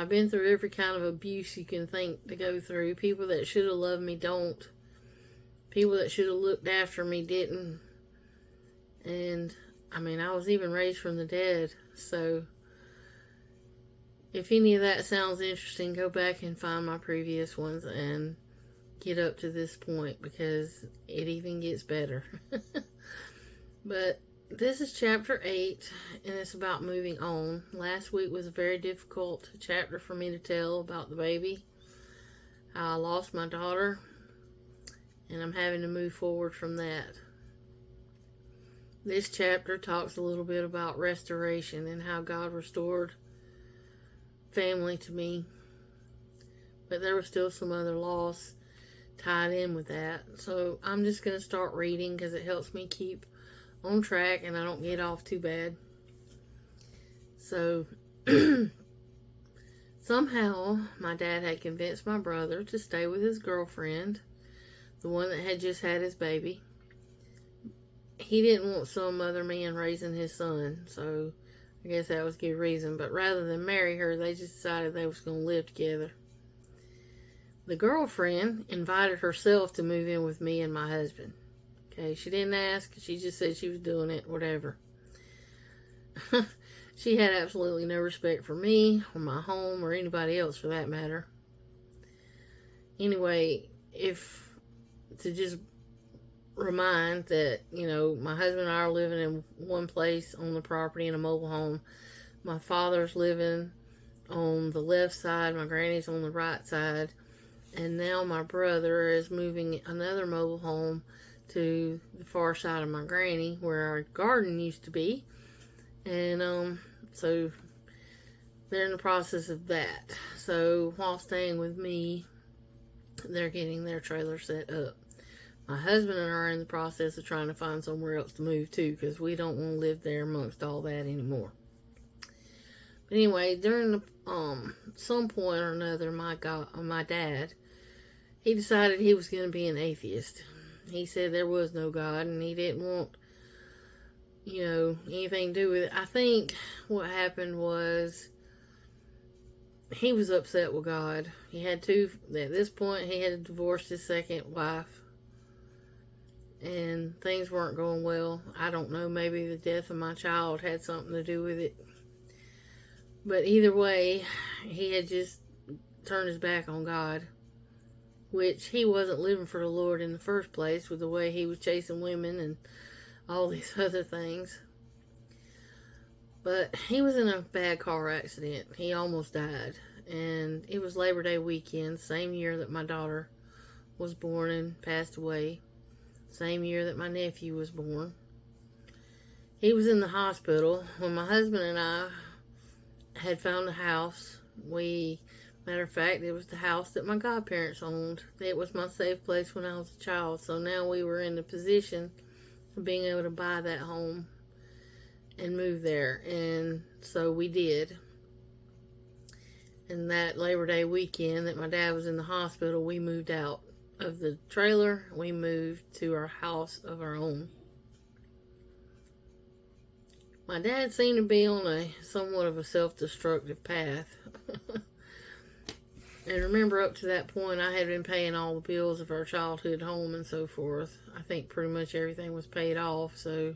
I've been through every kind of abuse you can think to go through. People that should have loved me don't. People that should have looked after me didn't. And, I mean, I was even raised from the dead. So, if any of that sounds interesting, go back and find my previous ones and get up to this point, because it even gets better. But this is chapter 8, and it's about moving on. Last week was a very difficult chapter for me to tell about the baby. I lost my daughter, and I'm having to move forward from that. This chapter talks a little bit about restoration and how God restored family to me. But there was still some other loss tied in with that. So I'm just going to start reading because it helps me keep on track and I don't get off too bad. So somehow my dad had convinced my brother to stay with his girlfriend, the one that had just had his baby. He didn't want some other man raising his son, so I guess that was a good reason. But rather than marry her, they just decided they was going to live together. The girlfriend invited herself to move in with me and my husband. Okay, she didn't ask. She just said she was doing it, whatever. She had absolutely no respect for me or my home or anybody else for that matter. Anyway, to just remind that, my husband and I are living in one place on the property in a mobile home. My father's living on the left side, my granny's on the right side, and now my brother is moving another mobile home to the far side of my granny where our garden used to be. And so they're in the process of that. So while staying with me, they're getting their trailer set up. My husband and I are in the process of trying to find somewhere else to move to, because we don't want to live there amongst all that anymore. But anyway, during some point or another, my dad, he decided he was going to be an atheist. He said there was no God and he didn't want, anything to do with it. I think what happened was he was upset with God. At this point, he had divorced his second wife. And things weren't going well. I don't know, maybe the death of my child had something to do with it. But either way, he had just turned his back on God, which he wasn't living for the Lord in the first place with the way he was chasing women and all these other things. But he was in a bad car accident. He almost died. And it was Labor Day weekend, same year that my daughter was born and passed away. Same year that my nephew was born. He was in the hospital when my husband and I had found a house. Matter of fact, it was the house that my godparents owned. It was my safe place when I was a child. So now we were in the position of being able to buy that home and move there. And so we did. And that Labor Day weekend that my dad was in the hospital, we moved out of the trailer. We moved to our house of our own. My dad seemed to be on somewhat of a self-destructive path. And remember, up to that point, I had been paying all the bills of our childhood home and so forth. I think pretty much everything was paid off, so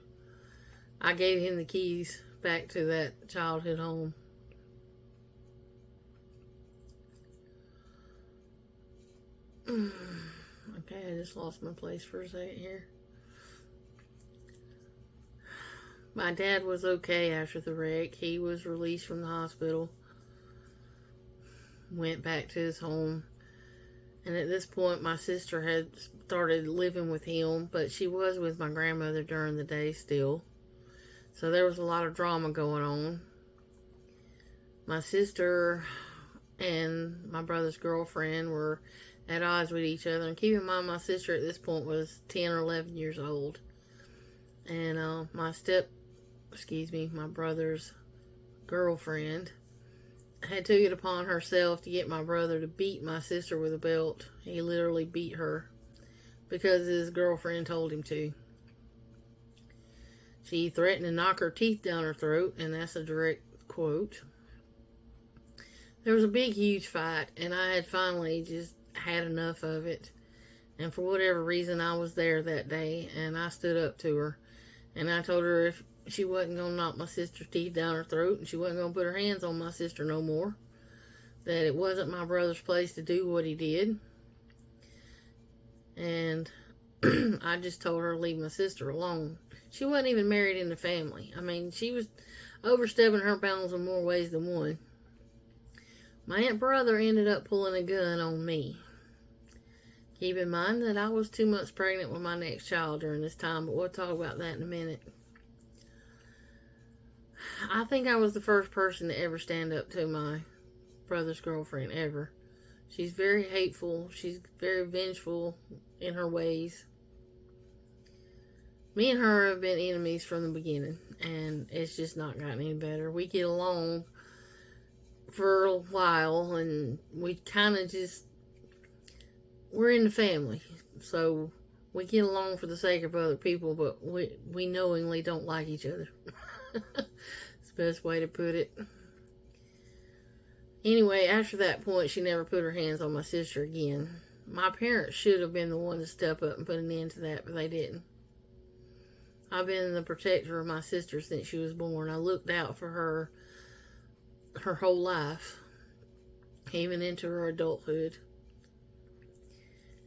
I gave him the keys back to that childhood home. Okay, I just lost my place for a second here. My dad was okay after the wreck. He was released from the hospital, went back to his home, and at this point my sister had started living with him, but she was with my grandmother during the day still. So there was a lot of drama going on. My sister and my brother's girlfriend were at odds with each other. And keep in mind, my sister at this point was 10 or 11 years old. And my brother's girlfriend had took it upon herself to get my brother to beat my sister with a belt. He literally beat her because his girlfriend told him to. She threatened to knock her teeth down her throat, and that's a direct quote. There was a big, huge fight, and I had finally just had enough of it. And for whatever reason, I was there that day, and I stood up to her. And I told her if she wasn't going to knock my sister's teeth down her throat, and she wasn't going to put her hands on my sister no more, that it wasn't my brother's place to do what he did. And I just told her to leave my sister alone. She wasn't even married in the family. I mean, she was overstepping her bounds in more ways than one. My aunt brother ended up pulling a gun on me. Keep in mind that I was 2 months pregnant with my next child during this time, but we'll talk about that in a minute. I think I was the first person to ever stand up to my brother's girlfriend, ever. She's very hateful. She's very vengeful in her ways. Me and her have been enemies from the beginning, and it's just not gotten any better. We get along for a while, and we kind of just, we're in the family, so we get along for the sake of other people, but we knowingly don't like each other. It's the best way to put it. Anyway, after that point, she never put her hands on my sister again. My parents should have been the one to step up and put an end to that, but they didn't. I've been the protector of my sister since she was born. I looked out for her whole life, even into her adulthood.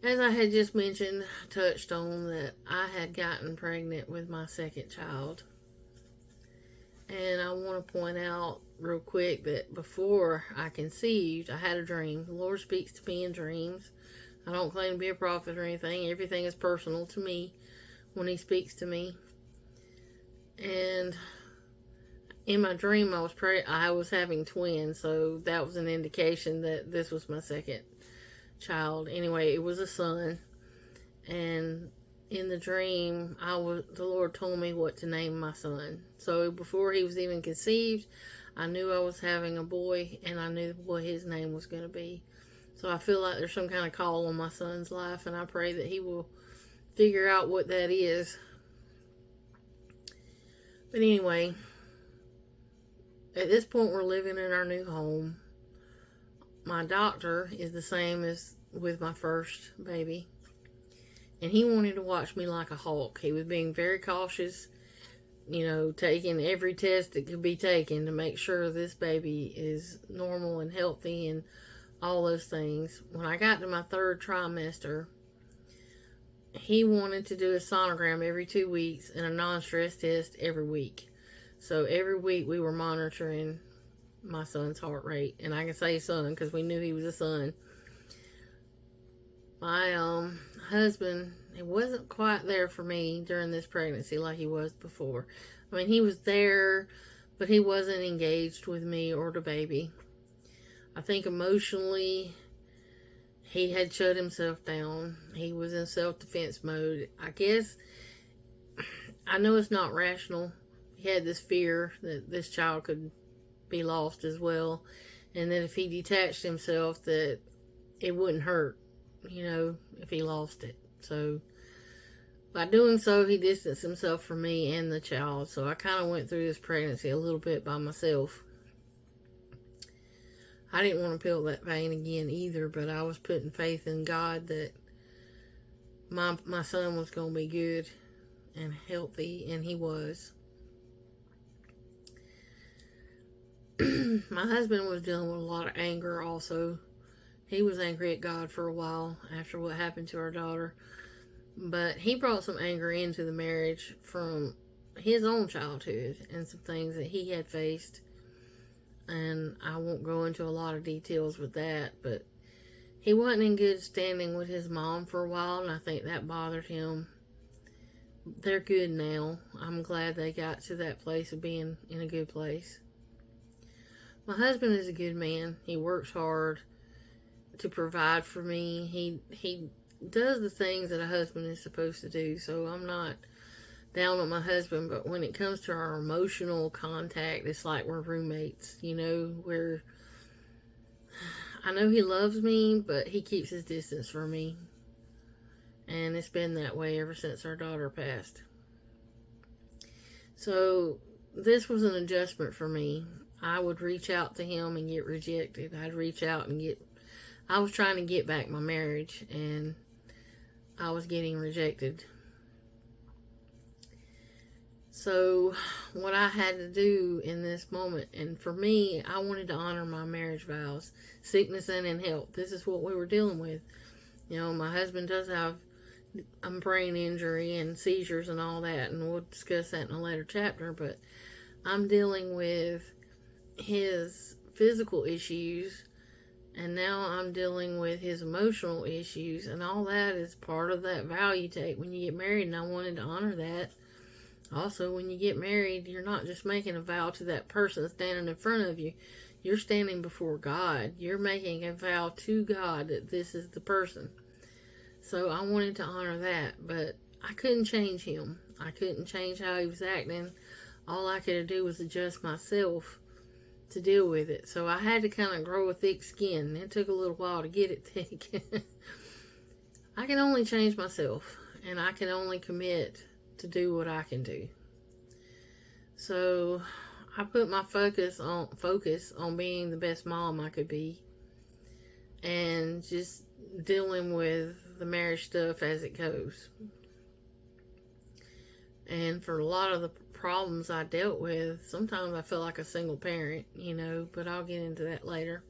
As I had just mentioned, touched on, that I had gotten pregnant with my second child. And I want to point out real quick that before I conceived, I had a dream. The Lord speaks to me in dreams. I don't claim to be a prophet or anything. Everything is personal to me when He speaks to me. And in my dream, I was having twins, so that was an indication that this was my second child. Anyway, it was a son, and in the dream, the Lord told me what to name my son. So before he was even conceived, I knew I was having a boy, and I knew what his name was going to be. So I feel like there's some kind of call on my son's life, and I pray that he will figure out what that is. But anyway, at this point, we're living in our new home. My doctor is the same as with my first baby, and he wanted to watch me like a hawk. He was being very cautious, taking every test that could be taken to make sure this baby is normal and healthy and all those things. When I got to my third trimester, he wanted to do a sonogram every 2 weeks and a non-stress test every week. So every week we were monitoring my son's heart rate. And I can say son because we knew he was a son. My husband, he wasn't quite there for me during this pregnancy like he was before. I mean, he was there, but he wasn't engaged with me or the baby. I think emotionally, he had shut himself down. He was in self-defense mode. I guess, I know it's not rational. He had this fear that this child could be lost as well. And that if he detached himself, that it wouldn't hurt, if he lost it. So, by doing so, he distanced himself from me and the child. So, I kind of went through this pregnancy a little bit by myself. I didn't want to feel that pain again either, but I was putting faith in God that my son was going to be good and healthy, and he was. My husband was dealing with a lot of anger also. He was angry at God for a while after what happened to our daughter, but he brought some anger into the marriage from his own childhood and some things that he had faced. And I won't go into a lot of details with that, but he wasn't in good standing with his mom for a while, and I think that bothered him. They're good now. I'm glad they got to that place of being in a good place. My husband is a good man. He works hard to provide for me. He does the things that a husband is supposed to do, so I'm not down on my husband, but when it comes to our emotional contact, it's like we're roommates, where I know he loves me, but he keeps his distance from me, and it's been that way ever since our daughter passed. So this was an adjustment for me. I would reach out to him and get rejected. I'd reach out and I was trying to get back my marriage, and I was getting rejected. So what I had to do in this moment, and for me, I wanted to honor my marriage vows, sickness and in health. This is what we were dealing with. You know, my husband does have a brain injury and seizures and all that, and we'll discuss that in a later chapter, but I'm dealing with his physical issues, and now I'm dealing with his emotional issues, and all that is part of that vow you take when you get married, and I wanted to honor that. Also, when you get married, you're not just making a vow to that person standing in front of you. You're standing before God. You're making a vow to God that this is the person. So I wanted to honor that, but I couldn't change him. I couldn't change how he was acting. All I could do was adjust myself to deal with it. So I had to kind of grow a thick skin. It took a little while to get it thick. I can only change myself, and I can only commit to do what I can do. So I put my focus on being the best mom I could be, and just dealing with the marriage stuff as it goes. And for a lot of the problems I dealt with, sometimes I feel like a single parent, but I'll get into that later.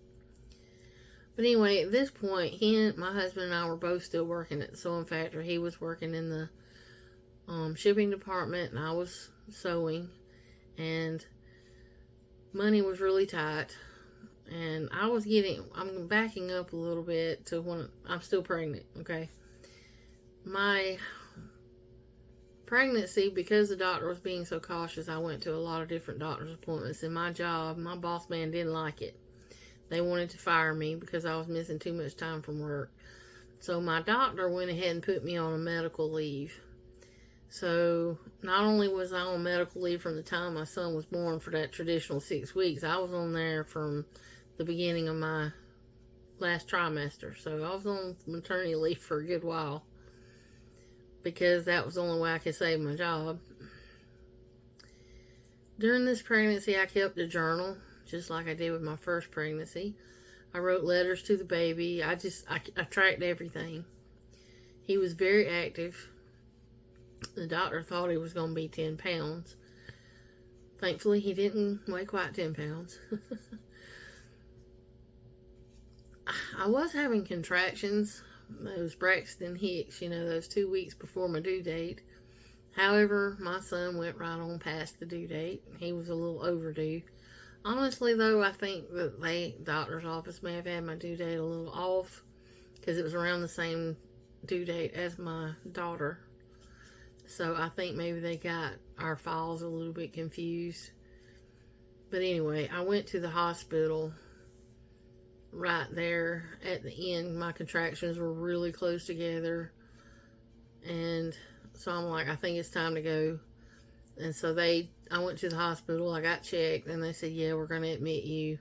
But anyway, at this point, my husband and I were both still working at the sewing factory. He was working in the shipping department, and I was sewing, and money was really tight, and I'm backing up a little bit to when I'm still pregnant, okay? My pregnancy, because the doctor was being so cautious, I went to a lot of different doctor's appointments, and my boss man didn't like it. They wanted to fire me because I was missing too much time from work. So my doctor went ahead and put me on a medical leave. So not only was I on medical leave from the time my son was born for that traditional 6 weeks, I was on there from the beginning of my last trimester. So I was on maternity leave for a good while, because that was the only way I could save my job. During this pregnancy, I kept a journal, just like I did with my first pregnancy. I wrote letters to the baby. I tracked everything. He was very active. The doctor thought he was going to be 10 pounds. Thankfully, he didn't weigh quite 10 pounds. I was having contractions, those Braxton Hicks, those 2 weeks before my due date. However, my son went right on past the due date. He was a little overdue. Honestly, though, I think that the doctor's office may have had my due date a little off, because it was around the same due date as my daughter. So I think maybe they got our files a little bit confused. But anyway, I went to the hospital right there at the end. My contractions were really close together. And so I'm like, I think it's time to go. And so I went to the hospital. I got checked, and they said, yeah, we're going to admit you.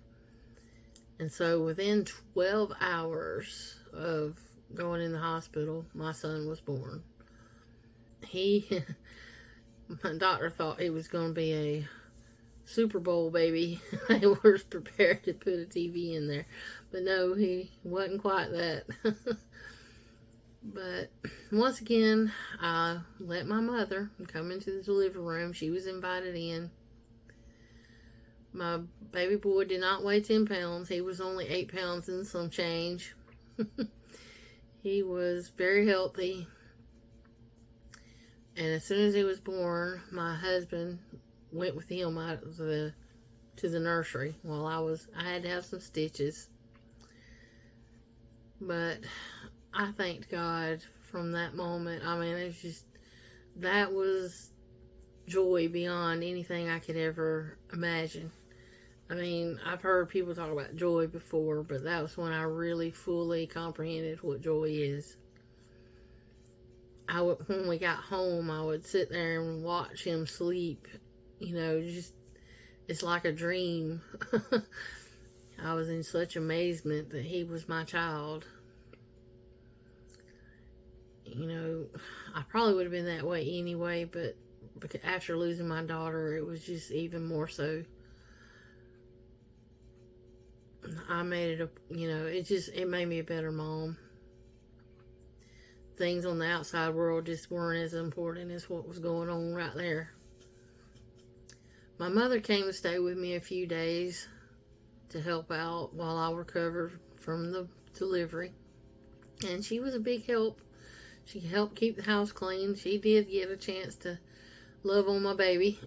And so within 12 hours of going in the hospital, my son was born. My doctor thought he was going to be a Super Bowl baby. They were prepared to put a TV in there. But no, he wasn't quite that. But once again, I let my mother come into the delivery room. She was invited in. My baby boy did not weigh 10 pounds. He was only 8 pounds and some change. He was very healthy. And as soon as he was born, my husband went with him out to the nursery while I had to have some stitches. But I thanked God from that moment. I mean, it's just, that was joy beyond anything I could ever imagine. I mean, I've heard people talk about joy before, but that was when I really fully comprehended what joy is. When we got home, I would sit there and watch him sleep. It's like a dream. I was in such amazement that he was my child. I probably would have been that way anyway, but after losing my daughter, it was just even more so. I made it it made me a better mom. Things on the outside world just weren't as important as what was going on right there. My mother came to stay with me a few days to help out while I recovered from the delivery. And she was a big help. She helped keep the house clean. She did get a chance to love on my baby.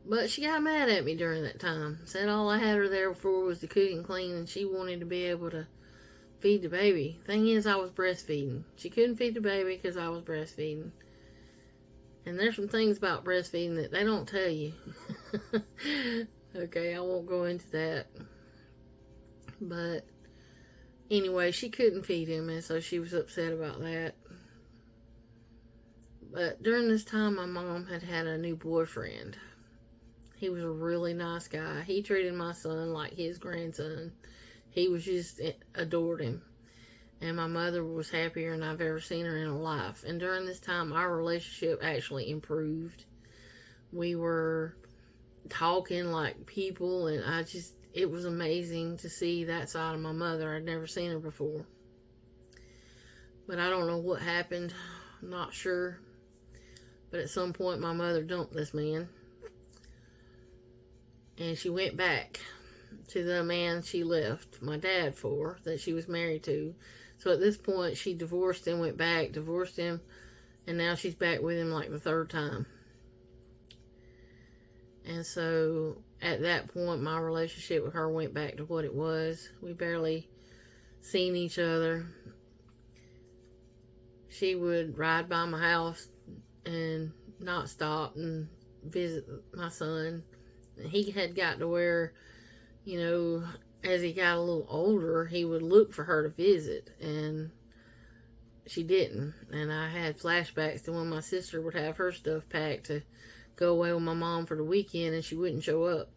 But she got mad at me during that time. Said all I had her there for was to cook and clean, and she wanted to be able to feed the baby. Thing is, I was breastfeeding. She couldn't feed the baby because I was breastfeeding. And there's some things about breastfeeding that they don't tell you. Okay, I won't go into that. But anyway, she couldn't feed him, and so she was upset about that. But during this time, my mom had had a new boyfriend. He was a really nice guy. He treated my son like his grandson. He was just adored him. And my mother was happier than I've ever seen her in her life. And during this time, our relationship actually improved. We were talking like people, and it was amazing to see that side of my mother. I'd never seen her before. But I don't know what happened. I'm not sure. But at some point, my mother dumped this man. And she went back to the man she left my dad for, that she was married to. So at this point, she divorced him, went back, divorced him, and now she's back with him like the third time. And so at that point, my relationship with her went back to what it was. We barely seen each other. She would ride by my house and not stop and visit my son. He had got to where, as he got a little older, he would look for her to visit, and she didn't. And I had flashbacks to when my sister would have her stuff packed to go away with my mom for the weekend, and she wouldn't show up.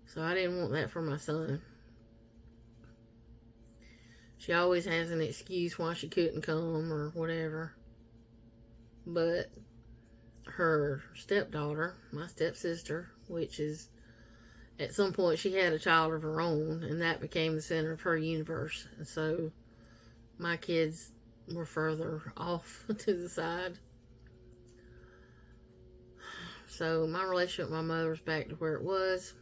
So I didn't want that for my son. She always has an excuse why she couldn't come or whatever. But her stepdaughter, my stepsister, which is, at some point she had a child of her own, and that became the center of her universe. And so my kids were further off to the side. So my relationship with my mother was back to where it was.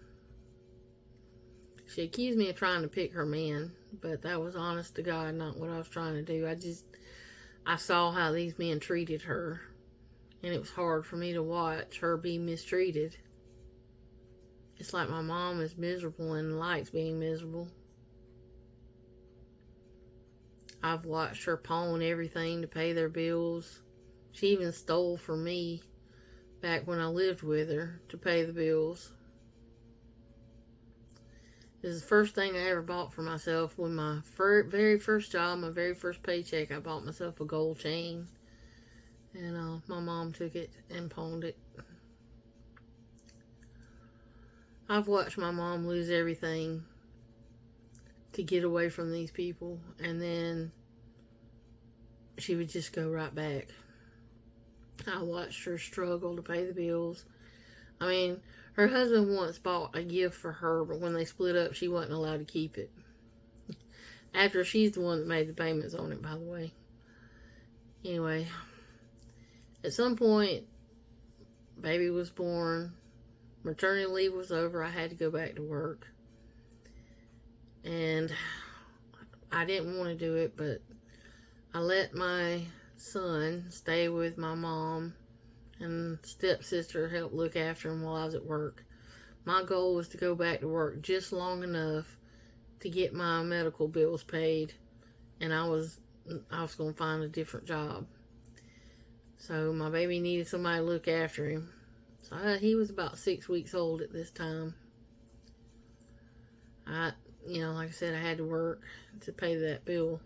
She accused me of trying to pick her man, but that was honest to God not what I was trying to do. I saw how these men treated her, and it was hard for me to watch her be mistreated. It's like my mom is miserable and likes being miserable. I've watched her pawn everything to pay their bills. She even stole from me back when I lived with her to pay the bills. This is the first thing I ever bought for myself. When my very first job, my very first paycheck, I bought myself a gold chain. And my mom took it and pawned it. I've watched my mom lose everything to get away from these people, and then she would just go right back. I watched her struggle to pay the bills. I mean, her husband once bought a gift for her, but when they split up, she wasn't allowed to keep it. After she's the one that made the payments on it, by the way. Anyway, at some point, baby was born. Maternity leave was over. I had to go back to work. And I didn't want to do it, but I let my son stay with my mom and stepsister help look after him while I was at work. My goal was to go back to work just long enough to get my medical bills paid, and I was going to find a different job. So my baby needed somebody to look after him. So he was about 6 weeks old at this time. Like I said, I had to work to pay that bill.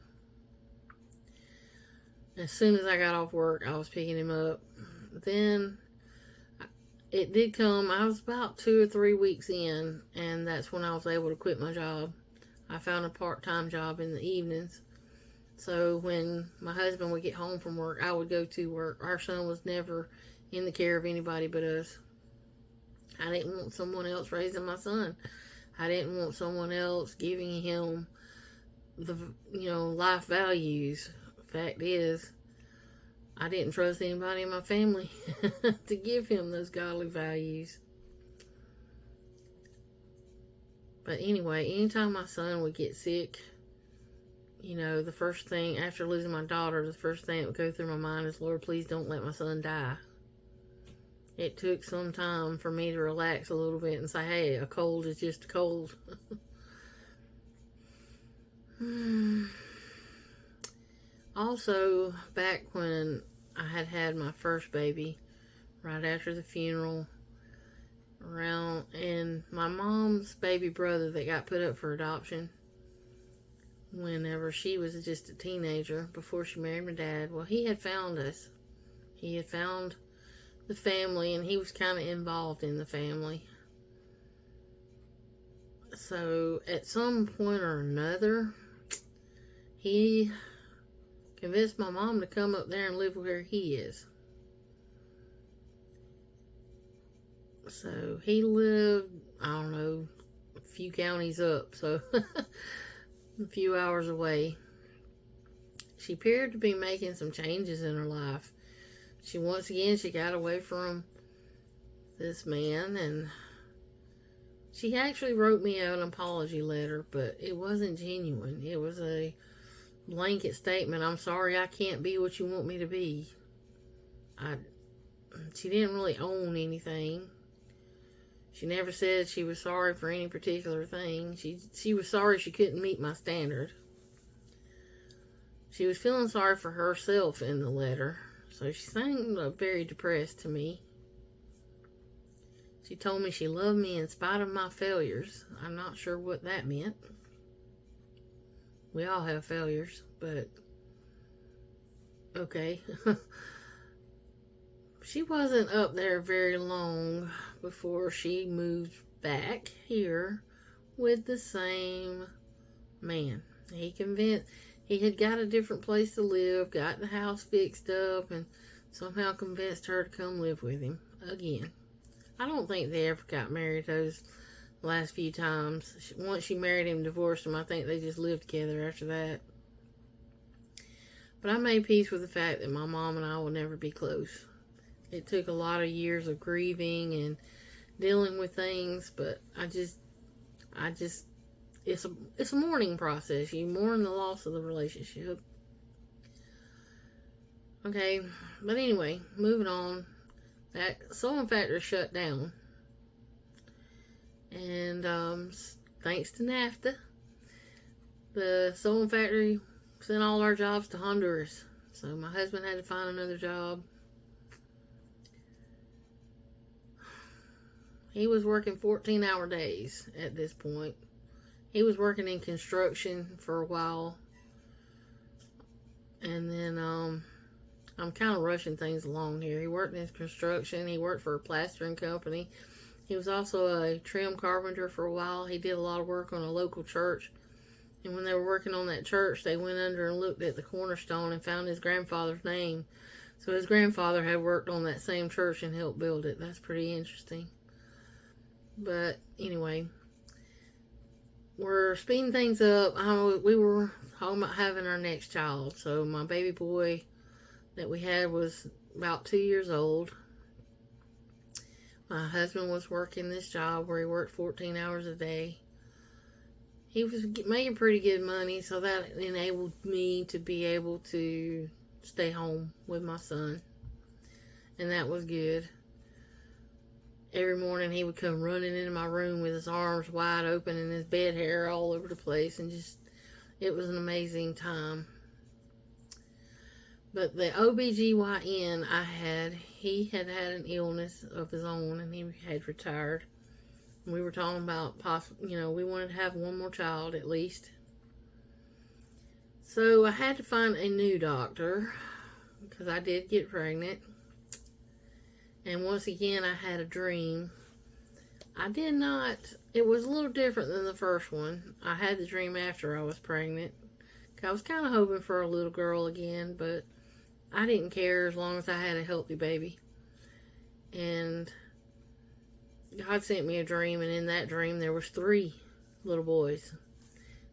As soon as I got off work, I was picking him up. Then it did come. I was about 2 or 3 weeks in, and that's when I was able to quit my job. I found a part-time job in the evenings. So when my husband would get home from work, I would go to work. Our son was never in the care of anybody but us. I didn't want someone else raising my son. I didn't want someone else giving him the, life values. Fact is, I didn't trust anybody in my family to give him those godly values. But anyway, anytime my son would get sick, the first thing, after losing my daughter, the first thing that would go through my mind is, Lord, please don't let my son die. It took some time for me to relax a little bit and say, hey, a cold is just a cold. Also, back when I had my first baby, right after the funeral, and my mom's baby brother that got put up for adoption, whenever she was just a teenager, before she married my dad, well, he had found us. He had found the family, and he was kind of involved in the family. So, at some point or another, he convinced my mom to come up there and live where he is. So, he lived, I don't know, a few counties up, so a few hours away. She appeared to be making some changes in her life. She got away from this man, and she actually wrote me an apology letter, but it wasn't genuine. It was a blanket statement. I'm sorry I can't be what you want me to be. She didn't really own anything. She never said she was sorry for any particular thing. She was sorry she couldn't meet my standard. She was feeling sorry for herself in the letter. So she seemed very depressed to me. She told me she loved me in spite of my failures. I'm not sure what that meant. We all have failures, but okay. She wasn't up there very long before she moved back here with the same man. He had got a different place to live, got the house fixed up, and somehow convinced her to come live with him again. I don't think they ever got married those last few times. Once she married him, divorced him, I think they just lived together after that. But I made peace with the fact that my mom and I will never be close. It took a lot of years of grieving and dealing with things, but it's a mourning process. You mourn the loss of the relationship. Okay, but anyway, moving on. That sewing factory shut down. And thanks to NAFTA, the sewing factory sent all our jobs to Honduras. So my husband had to find another job. He was working 14-hour days at this point. He was working in construction for a while. And then, I'm kind of rushing things along here. He worked in construction. He worked for a plastering company. He was also a trim carpenter for a while. He did a lot of work on a local church. And when they were working on that church, they went under and looked at the cornerstone and found his grandfather's name. So his grandfather had worked on that same church and helped build it. That's pretty interesting. But anyway, we're speeding things up. We were talking about having our next child. So my baby boy that we had was about 2 years old. My husband was working this job where he worked 14 hours a day. He was making pretty good money, so that enabled me to be able to stay home with my son. And that was good. Every morning he would come running into my room with his arms wide open and his bed hair all over the place, and it was an amazing time. But the OBGYN he had an illness of his own, and he had retired. We were talking about we wanted to have one more child at least. So I had to find a new doctor because I did get pregnant. And once again, I had a dream. It was a little different than the first one. I had the dream after I was pregnant. I was kind of hoping for a little girl again, but I didn't care as long as I had a healthy baby. And God sent me a dream, and in that dream there was 3. little boys.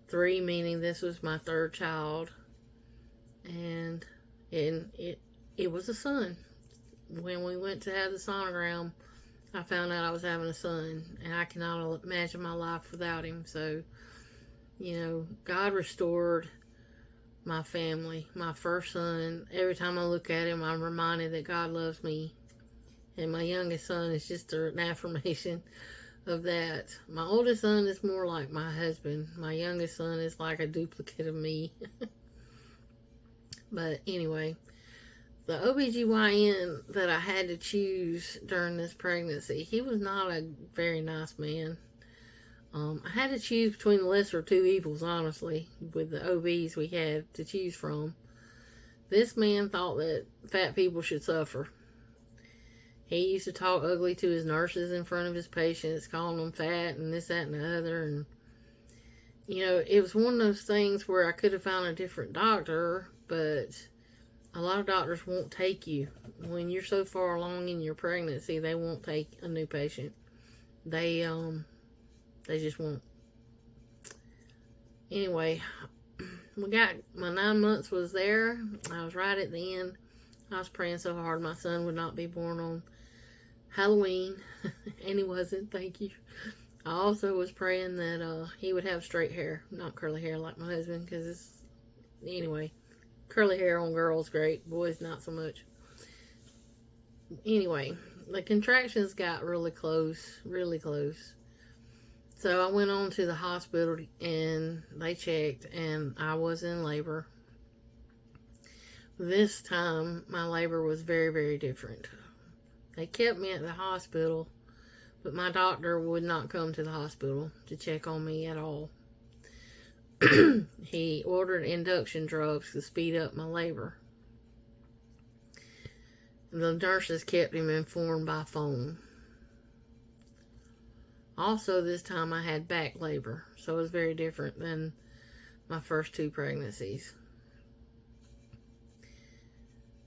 3 meaning this was my 3rd child. And it was a son. When we went to have the sonogram, I found out I was having a son, and I cannot imagine my life without him. So, God restored my family, my first son. Every time I look at him, I'm reminded that God loves me. And my youngest son is just an affirmation of that. My oldest son is more like my husband. My youngest son is like a duplicate of me. But anyway, the OBGYN that I had to choose during this pregnancy, he was not a very nice man. I had to choose between the lesser of 2 evils, honestly, with the OBs we had to choose from. This man thought that fat people should suffer. He used to talk ugly to his nurses in front of his patients, calling them fat and this, that, and the other. And, it was one of those things where I could have found a different doctor, but a lot of doctors won't take you. When you're so far along in your pregnancy, they won't take a new patient. They just won't. Anyway, my 9 months was there. I was right at the end. I was praying so hard my son would not be born on Halloween, and he wasn't, thank you. I also was praying that he would have straight hair, not curly hair like my husband, because anyway, curly hair on girls, great, boys not so much. Anyway, the contractions got really close, really close. So I went on to the hospital, and they checked, and I was in labor. This time, my labor was very, very different. They kept me at the hospital, but my doctor would not come to the hospital to check on me at all. He ordered induction drugs to speed up my labor. The nurses kept him informed by phone. Also, this time I had back labor, so it was very different than my first 2 pregnancies.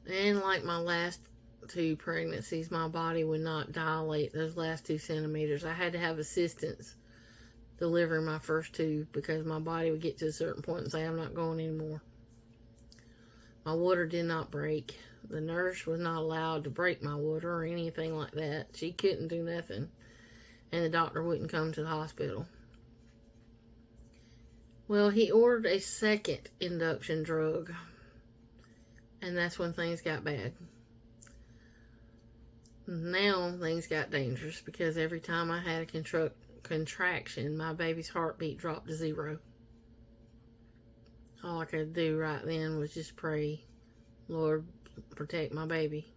And like my last 2 pregnancies, my body would not dilate those last 2 centimeters. I had to have assistance delivering my first 2 because my body would get to a certain point and say, I'm not going anymore. My water did not break. The nurse was not allowed to break my water or anything like that. She couldn't do nothing. And the doctor wouldn't come to the hospital. Well, he ordered a second induction drug. And that's when things got bad. Now things got dangerous because every time I had a contraction, my baby's heartbeat dropped to 0. All I could do right then was just pray, Lord, protect my baby.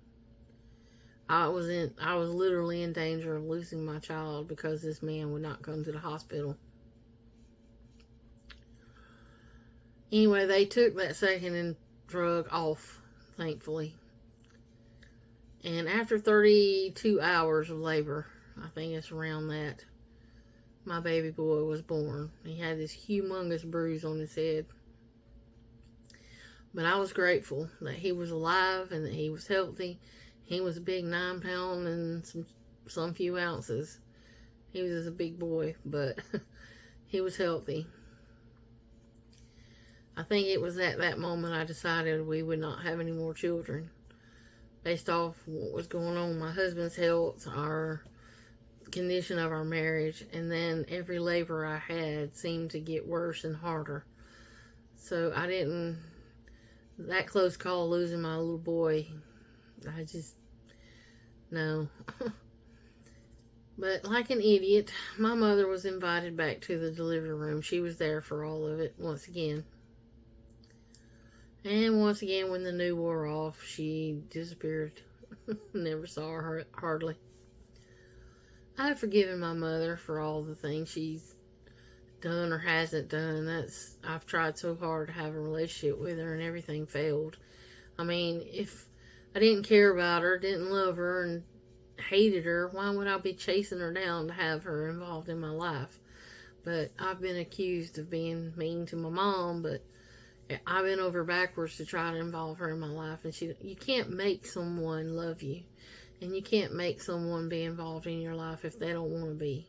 I was literally in danger of losing my child because this man would not come to the hospital. Anyway, they took that second drug off, thankfully. And after 32 hours of labor, I think it's around that, my baby boy was born. He had this humongous bruise on his head. But I was grateful that he was alive and that he was healthy. He was a big 9 pound and some few ounces. He was just a big boy, but he was healthy. I think it was at that moment I decided we would not have any more children. Based off what was going on with my husband's health, our condition of our marriage, and then every labor I had seemed to get worse and harder. So I didn't, that close call losing my little boy, I just, no. But like an idiot, my mother was invited back to the delivery room. She was there for all of it once again. And once again, when the new wore off, she disappeared. Never saw her hardly. I've forgiven my mother for all the things she's done or hasn't done. I've tried so hard to have a relationship with her and everything failed. I mean, if I didn't care about her, didn't love her, and hated her, why would I be chasing her down to have her involved in my life? But I've been accused of being mean to my mom, but I bent over backwards to try to involve her in my life, and you can't make someone love you, and you can't make someone be involved in your life if they don't want to be.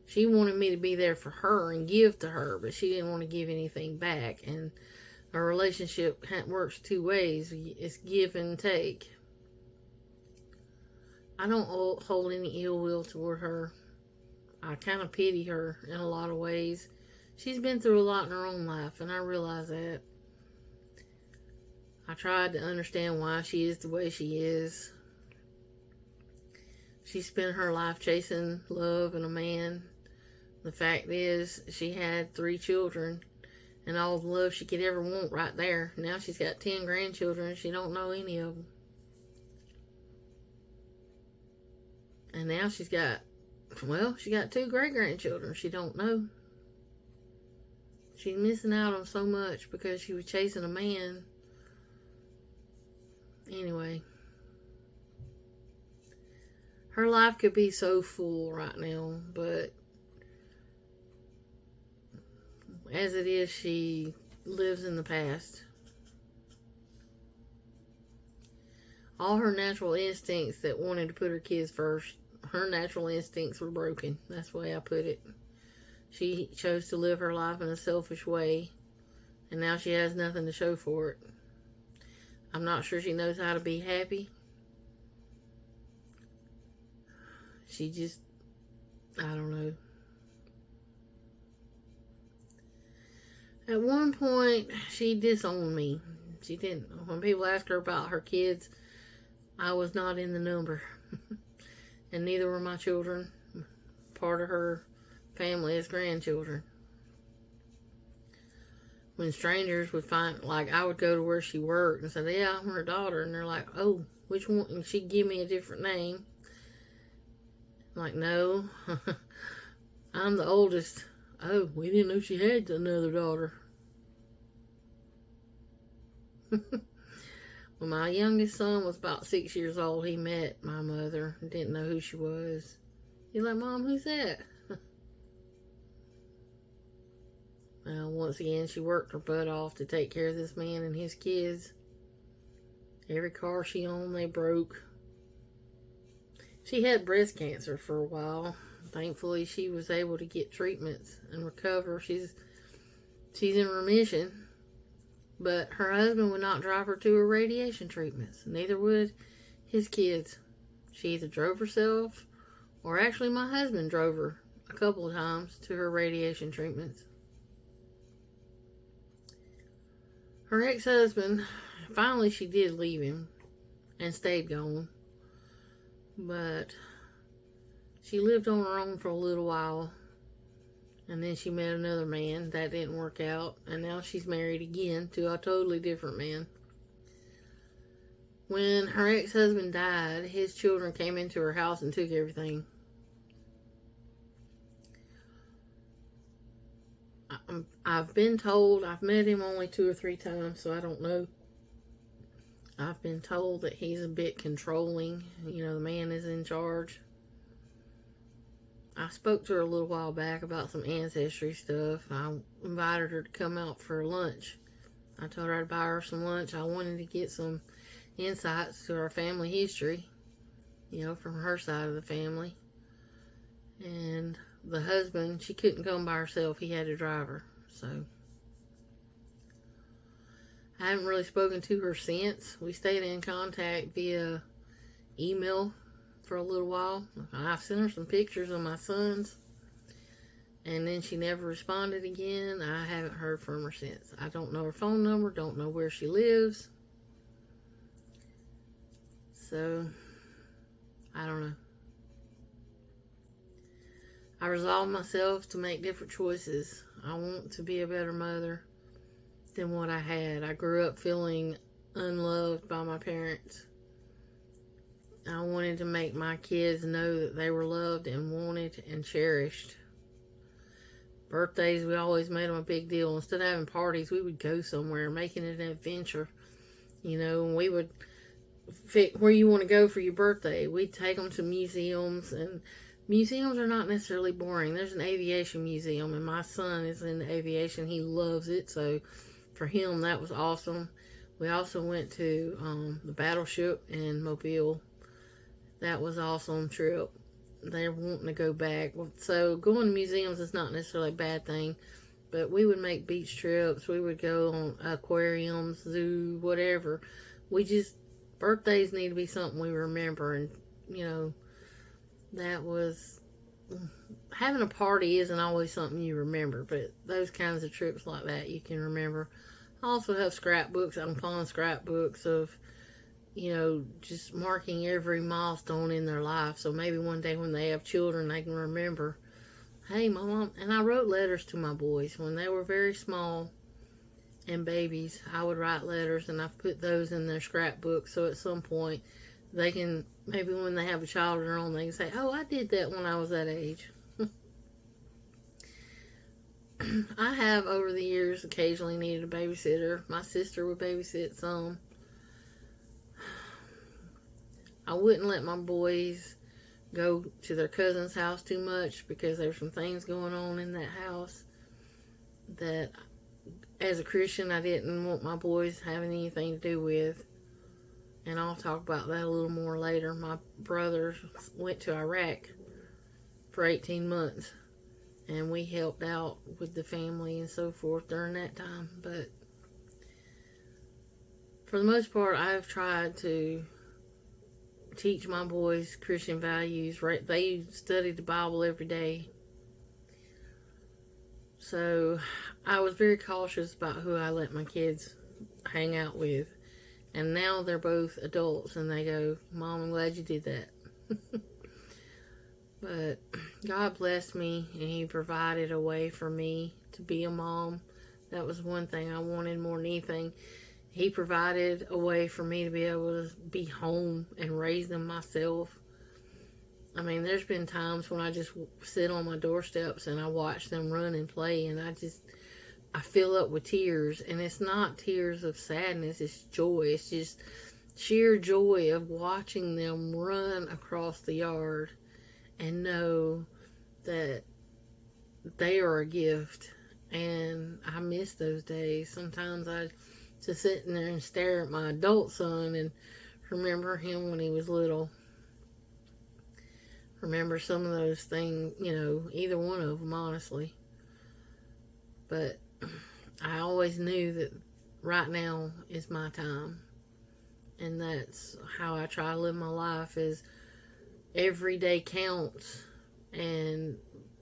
She wanted me to be there for her and give to her, but she didn't want to give anything back. And a relationship works two ways. It's give and take. I don't hold any ill will toward her. I kind of pity her in a lot of ways. She's been through a lot in her own life, and I realize that. I tried to understand why she is the way she is. She spent her life chasing love and a man. The fact is, she had 3 children and all the love she could ever want right there. Now she's got 10 grandchildren. She don't know any of them. And now she got 2 great-grandchildren she don't know. She's missing out on so much because she was chasing a man. Anyway. Her life could be so full right now, but as it is, she lives in the past. All her natural instincts that wanted to put her kids first, her natural instincts were broken. That's the way I put it. She chose to live her life in a selfish way, and now she has nothing to show for it. I'm not sure she knows how to be happy. She just, I don't know. At one point, she disowned me. She didn't. When people ask her about her kids, I was not in the number. And neither were my children. Part of her family as grandchildren. When strangers would find, like, I would go to where she worked and say, yeah, I'm her daughter. And they're like, oh, which one? And she'd give me a different name. I'm like, no, I'm the oldest. Oh, we didn't know she had another daughter. When my youngest son was about 6 years old, he met my mother and didn't know who she was. He's like, Mom, who's that? Well, once again, she worked her butt off to take care of this man and his kids. Every car she owned, they broke. She had breast cancer for a while. Thankfully, she was able to get treatments and recover. She's in remission. But her husband would not drive her to her radiation treatments. Neither would his kids. She either drove herself, or actually my husband drove her a couple of times to her radiation treatments. Her ex-husband, finally she did leave him and stayed gone. But she lived on her own for a little while. And then she met another man. That didn't work out. And now she's married again to a totally different man. When her ex-husband died, his children came into her house and took everything. I've been told, I've met him only 2 or 3 times, so I don't know. I've been told that he's a bit controlling. You know, the man is in charge. I spoke to her a little while back about some ancestry stuff. I invited her to come out for lunch. I told her I'd buy her some lunch. I wanted to get some insights to our family history, you know, from her side of the family. And the husband, she couldn't come by herself. He had to drive her. So I haven't really spoken to her since. We stayed in contact via email for a little while. I sent her some pictures of my sons, and then she never responded again. I haven't heard from her since. I don't know her phone number, don't know where she lives. So, I don't know. I resolved myself to make different choices. I want to be a better mother than what I had. I grew up feeling unloved by my parents. I wanted to make my kids know that they were loved and wanted and cherished. Birthdays, we always made them a big deal. Instead of having parties, we would go somewhere, making it an adventure. You know, and we would pick where you want to go for your birthday. We'd take them to museums, and museums are not necessarily boring. There's an aviation museum, and my son is in aviation. He loves it, so for him, that was awesome. We also went to the battleship in Mobile. That was an awesome trip. they're wanting to go back. So going to museums is not necessarily a bad thing, but we would make beach trips. We would go on aquariums, zoo, whatever. We just, birthdays need to be something we remember. And, you know, that was, having a party isn't always something you remember, but those kinds of trips like that you can remember. I also have scrapbooks. I'm pulling scrapbooks of, you know, just marking every milestone in their life. So maybe one day when they have children, they can remember, hey, my mom. And I wrote letters to my boys when they were very small and babies. I would write letters, and I've put those in their scrapbook. So at some point, they can, maybe when they have a child of their own, they can say, oh, I did that when I was that age. I have, over the years, occasionally needed a babysitter. My sister would babysit some. I wouldn't let my boys go to their cousin's house too much because there's some things going on in that house that, as a Christian, I didn't want my boys having anything to do with. And I'll talk about that a little more later. My brother went to Iraq for 18 months, and we helped out with the family and so forth during that time. But for the most part, I've tried to teach my boys Christian values. Right? They study the Bible every day. So I was very cautious about who I let my kids hang out with. And now they're both adults, and they go, Mom, I'm glad you did that. But God blessed me, and He provided a way for me to be a mom. That was one thing I wanted more than anything. He provided a way for me to be able to be home and raise them myself. I mean, there's been times when I just sit on my doorsteps and I watch them run and play, and I fill up with tears. And it's not tears of sadness, it's joy. It's just sheer joy of watching them run across the yard and know that they are a gift. And I miss those days. Sometimes I just sit in there and stare at my adult son and remember him when he was little. Remember some of those things, you know, either one of them, honestly. But I always knew that right now is my time. And that's how I try to live my life, is every day counts and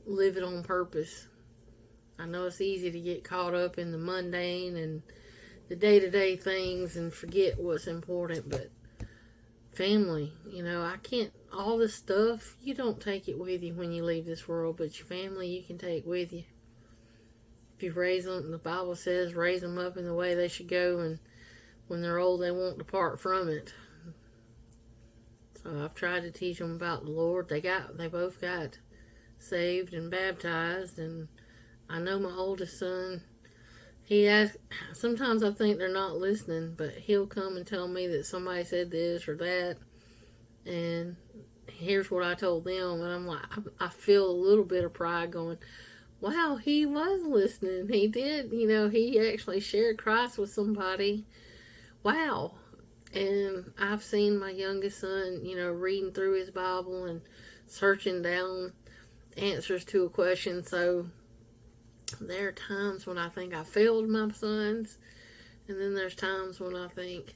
live it on purpose. I know it's easy to get caught up in the mundane and the day-to-day things and forget what's important, but family, you know, all this stuff, you don't take it with you when you leave this world, but your family you can take with you. If you raise them, the Bible says, raise them up in the way they should go, and when they're old, they won't depart from it. So I've tried to teach them about the Lord. They both got saved and baptized, and I know my oldest son, sometimes I think they're not listening, but he'll come and tell me that somebody said this or that, and here's what I told them, and I'm like, I feel a little bit of pride going, wow, he was listening. He did, you know, he actually shared Christ with somebody. Wow. And I've seen my youngest son, you know, reading through his Bible and searching down answers to a question. So there are times when I think I failed my sons, and then there's times when I think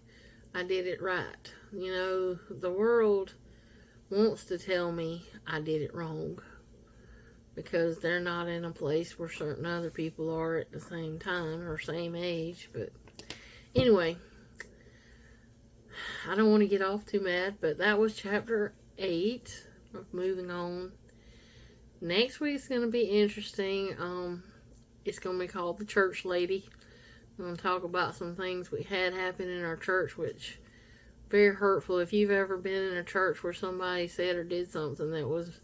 I did it right. You know, the world wants to tell me I did it wrong because they're not in a place where certain other people are at the same time or same age. But anyway, I don't want to get off too mad, but that was chapter 8. Moving on. Next week's going to be interesting. It's going to be called The Church Lady. I'm going to talk about some things we had happen in our church, which very hurtful. If you've ever been in a church where somebody said or did something that was,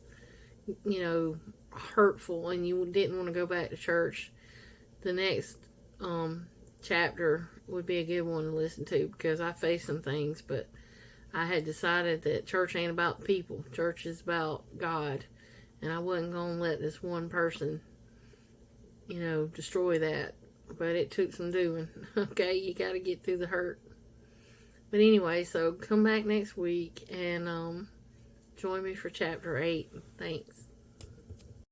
you know, hurtful and you didn't want to go back to church, the next chapter would be a good one to listen to, because I faced some things, but I had decided that church ain't about people. Church is about God, and I wasn't going to let this one person, you know, destroy that. But it took some doing. Okay, you got to get through the hurt. But anyway, so come back next week and join me for chapter 8. Thanks.